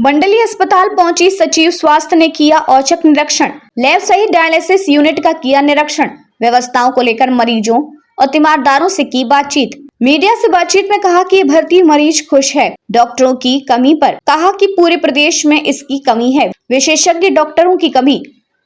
मंडलीय अस्पताल पहुंची सचिव स्वास्थ्य ने किया औचक निरीक्षण। लैब सहित डायलिसिस यूनिट का किया निरीक्षण। व्यवस्थाओं को लेकर मरीजों और तीमारदारों से की बातचीत। मीडिया से बातचीत में कहा कि भर्ती मरीज खुश है। डॉक्टरों की कमी पर कहा कि पूरे प्रदेश में इसकी कमी है। विशेषज्ञ डॉक्टरों की कमी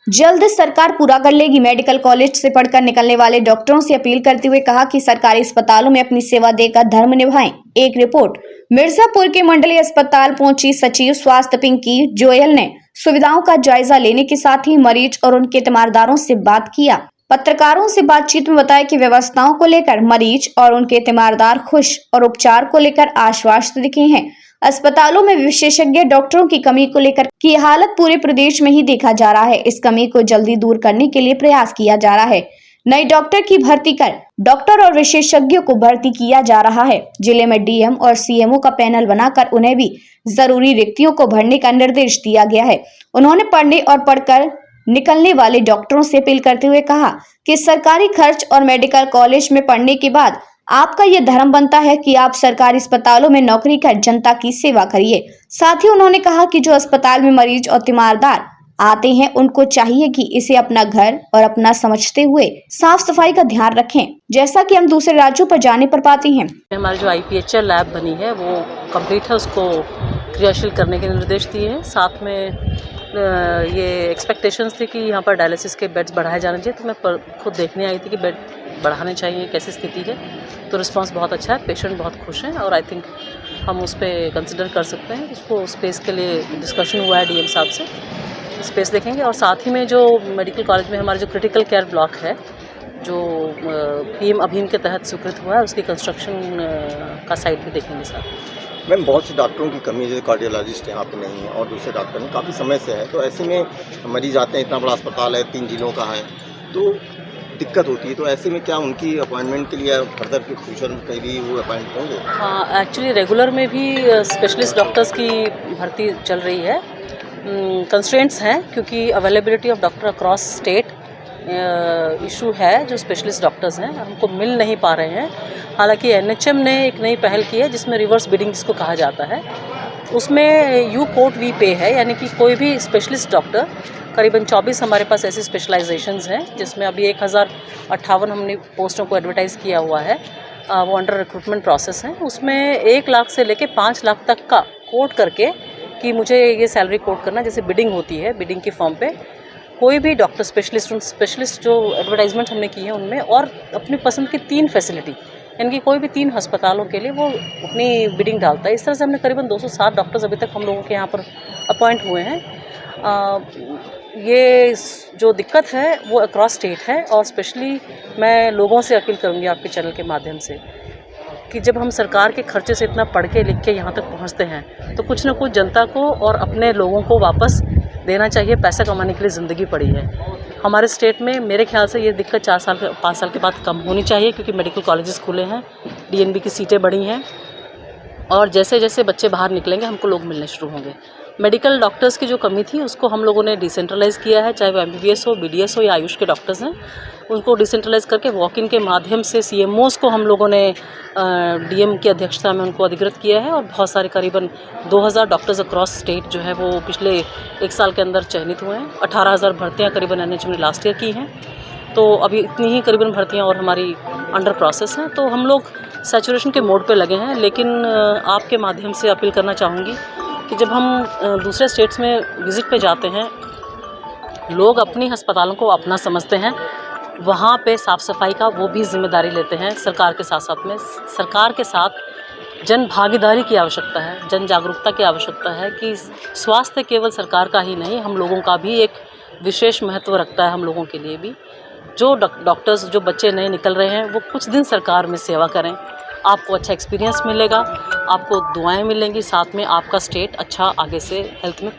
जल्द सरकार पूरा कर लेगी। मेडिकल कॉलेज से पढ़कर निकलने वाले डॉक्टरों से अपील करते हुए कहा कि सरकारी अस्पतालों में अपनी सेवा देकर धर्म निभाएं। एक रिपोर्ट। मिर्जापुर के मंडलीय अस्पताल पहुंची सचिव स्वास्थ्य पिंकी जोयल ने सुविधाओं का जायजा लेने के साथ ही मरीज और उनके तीमारदारों से बात किया। पत्रकारों से बातचीत में बताया कि व्यवस्थाओं को लेकर मरीज और उनके तीमारदार खुश और उपचार को लेकर आश्वस्त दिखे हैं। अस्पतालों में विशेषज्ञ डॉक्टरों की कमी को लेकर की हालत पूरे प्रदेश में ही देखा जा रहा है। इस कमी को जल्दी दूर करने के लिए प्रयास किया जा रहा है। नए डॉक्टर की भर्ती कर डॉक्टर और विशेषज्ञों को भर्ती किया जा रहा है। जिले में डीएम और सीएमओ का पैनल बनाकर उन्हें भी जरूरी रिक्तियों को भरने का निर्देश दिया गया है। उन्होंने पढ़ने और पढ़कर निकलने वाले डॉक्टरों से अपील करते हुए कहा कि सरकारी खर्च और मेडिकल कॉलेज में पढ़ने के बाद आपका ये धर्म बनता है कि आप सरकारी अस्पतालों में नौकरी कर जनता की सेवा करिए। साथ ही उन्होंने कहा कि जो अस्पताल में मरीज और तीमारदार आते हैं उनको चाहिए कि इसे अपना घर और अपना समझते हुए साफ सफाई का ध्यान रखें, जैसा कि हम दूसरे राज्यों पर जाने पर पाते हैं। हमारी जो IPHL लैब बनी है वो कंप्लीट है, उसको क्रियाशील करने के निर्देश दिए हैं। साथ में ये एक्सपेक्टेशंस थी कि यहाँ पर डायलिसिस के बेड्स बढ़ाए जाने चाहिए, तो मैं खुद देखने आई थी कि बेड बढ़ाने चाहिए, कैसी स्थिति है। तो रिस्पांस बहुत अच्छा है, पेशेंट बहुत खुश हैं और आई थिंक हम उस पर कंसिडर कर सकते हैं। उसको स्पेस के लिए डिस्कशन हुआ है डीएम साहब से, स्पेस देखेंगे। और साथ ही में जो मेडिकल कॉलेज में हमारा जो क्रिटिकल केयर ब्लॉक है जो PM अभियान के तहत स्वीकृत हुआ है, उसकी कंस्ट्रक्शन का साइट भी देखेंगे साथ। मैम, बहुत से डॉक्टरों की कमी, जैसे कार्डियोलॉजिस्ट यहाँ पे नहीं है और दूसरे डॉक्टर नहीं, काफ़ी समय से है। तो ऐसे में मरीज आते हैं, इतना बड़ा अस्पताल है, 3 जिलों का है, तो दिक्कत होती है। तो ऐसे में क्या उनकी अपॉइंटमेंट के लिए फर्दर के फ्यूचर में कहीं भी वो अपॉइंट होंगे? हाँ, एक्चुअली रेगुलर में भी स्पेशलिस्ट डॉक्टर्स की भर्ती चल रही है। कंस्ट्रेंट्स हैं क्योंकि availability of doctor across state issue है। जो स्पेशलिस्ट डॉक्टर्स हैं हमको मिल नहीं पा रहे हैं। हालांकि NHM ने एक नई पहल की है जिसमें रिवर्स बिडिंग जिसको कहा जाता है, उसमें यू कोट वी पे है, यानी कि कोई भी स्पेशलिस्ट डॉक्टर, करीबन 24 हमारे पास ऐसी स्पेशलाइजेशंस हैं जिसमें अभी 1058 हमने पोस्टों को एडवर्टाइज़ किया हुआ है। वो अंडर रिक्रूटमेंट प्रोसेस है। उसमें 1 लाख से लेके 5 लाख तक का कोट करके कि मुझे ये सैलरी कोट करना, जैसे बिडिंग होती है, बिडिंग के फॉर्म पे कोई भी डॉक्टर स्पेशलिस्ट जो एडवर्टाइजमेंट हमने की है उनमें, और अपनी पसंद की 3 फैसिलिटी, यानी कि कोई भी 3 अस्पतालों के लिए वो अपनी बिडिंग डालता है। इस तरह से हमने करीबन 207 डॉक्टर्स अभी तक हम लोगों के यहाँ पर अपॉइंट हुए हैं। ये जो दिक्कत है वो अक्रॉस स्टेट है, और स्पेशली मैं लोगों से अपील करूँगी आपके चैनल के माध्यम से कि जब हम सरकार के खर्चे से इतना पढ़ के लिख के यहाँ तक पहुँचते हैं तो कुछ न कुछ जनता को और अपने लोगों को वापस देना चाहिए। पैसा कमाने के लिए ज़िंदगी पड़ी है हमारे स्टेट में। मेरे ख्याल से ये दिक्कत 5 साल के बाद कम होनी चाहिए, क्योंकि मेडिकल कॉलेजेस खुले हैं, DNB की सीटें बढ़ी हैं, और जैसे जैसे बच्चे बाहर निकलेंगे हमको लोग मिलने शुरू होंगे। मेडिकल डॉक्टर्स की जो कमी थी उसको हम लोगों ने डिसेंट्रलाइज़ किया है, चाहे वो MBBS हो, BDS हो या आयुष के डॉक्टर्स हैं, उनको डिसेंट्रलाइज़ करके वॉक इन के माध्यम से CMOs को हम लोगों ने DM की अध्यक्षता में उनको अधिकृत किया है। और बहुत सारे करीबन 2000 डॉक्टर्स अक्रॉस स्टेट जो है वो पिछले 1 साल के अंदर चयनित हुए हैं। 18,000 भर्तियाँ करीबन NHM ने लास्ट ईयर की हैं, तो अभी इतनी ही करीबन भर्तियाँ और हमारी अंडर प्रोसेस हैं। तो हम लोग सैचुरेशन के मोड पे लगे हैं। लेकिन आपके माध्यम से अपील करना चाहूँगी कि जब हम दूसरे स्टेट्स में विज़िट पे जाते हैं, लोग अपनी अस्पतालों को अपना समझते हैं, वहाँ पे साफ़ सफाई का वो भी जिम्मेदारी लेते हैं सरकार के साथ साथ में। सरकार के साथ जन भागीदारी की आवश्यकता है, जन जागरूकता की आवश्यकता है कि स्वास्थ्य केवल सरकार का ही नहीं, हम लोगों का भी एक विशेष महत्व रखता है। हम लोगों के लिए भी जो डॉक्टर्स, जो बच्चे नए निकल रहे हैं, वो कुछ दिन सरकार में सेवा करें, आपको अच्छा एक्सपीरियंस मिलेगा, आपको दुआएं मिलेंगी, साथ में आपका स्टेट अच्छा आगे से हेल्थ में